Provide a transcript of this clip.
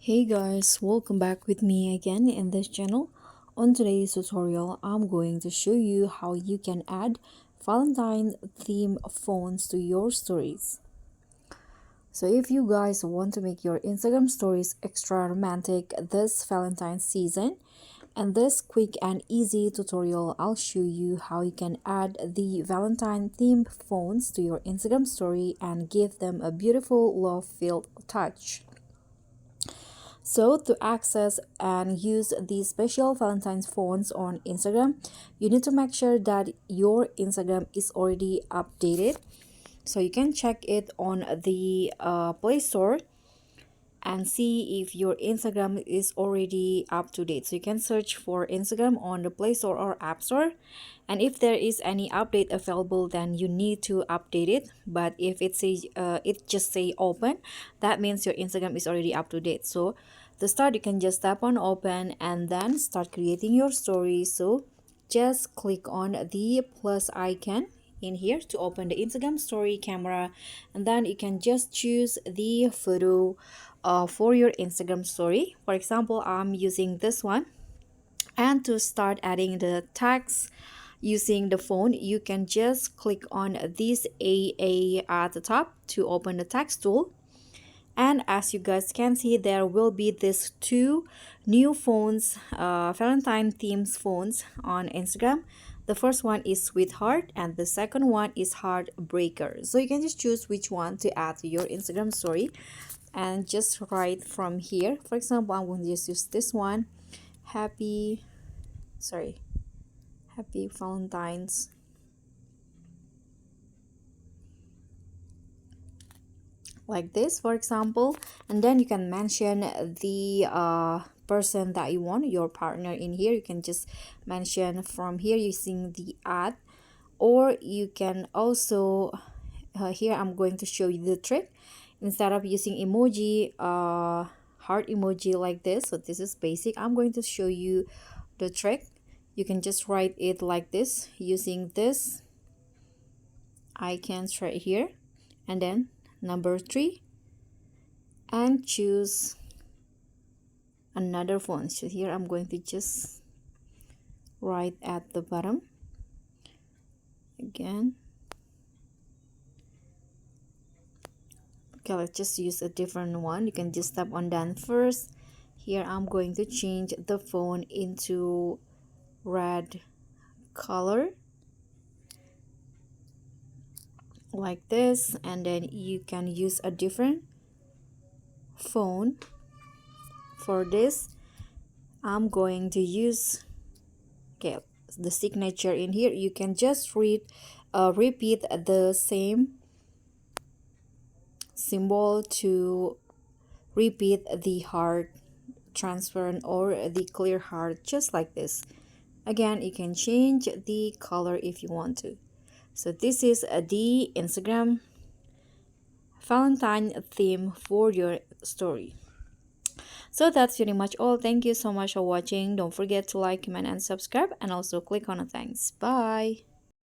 Hey guys, welcome back with me again in this channel. On today's tutorial, I'm going to show you how you can add Valentine theme fonts to your stories. So if you guys want to make your Instagram stories extra romantic this Valentine season, in this quick and easy tutorial, I'll show you how you can add the Valentine theme fonts to your Instagram story and give them a beautiful love-filled touch. So to access and use these special Valentine's fonts on Instagram, you need to make sure that your Instagram is already updated. So you can check it on the Play Store and see if your Instagram is already up to date. So you can search for Instagram on the Play Store or App Store. And if there is any update available, then you need to update it. But if it just say open, that means your Instagram is already up to date. So to start, you can just tap on open and then start creating your story. So just click on the plus icon in here to open the Instagram story camera, and then you can just choose the photo for your Instagram story. For example, I'm using this one. And to start adding the text using the phone, you can just click on this AA at the top to open the text tool. And as you guys can see, there will be these two new phones, Valentine themes phones on Instagram. The first one is Sweetheart and the second one is Heartbreaker. So you can just choose which one to add to your Instagram story and just write from here. For example, I'm going to just use this one. Happy Valentine's, like this, for example. And then you can mention the person that you want, your partner, in here. You can just mention from here using the add, or you can also here I'm going to show you the trick. Instead of using emoji, heart emoji like this, so this is basic, I'm going to show you the trick. You can just write it like this using this icons right here, and then number 3, and choose another font. So here I'm going to just write at the bottom again. Okay, let's just use a different one. You can just tap on done first. Here I'm going to change the font into red color like this, and then you can use a different font. For this, I'm going to use the signature in here. You can just repeat the same symbol to repeat the heart transparent or the clear heart, just like this. Again, you can change the color if you want to. So this is the Instagram Valentine theme for your story. So that's pretty much all. Thank you so much for watching. Don't forget to like, comment, and subscribe, and also click on the thanks. Bye.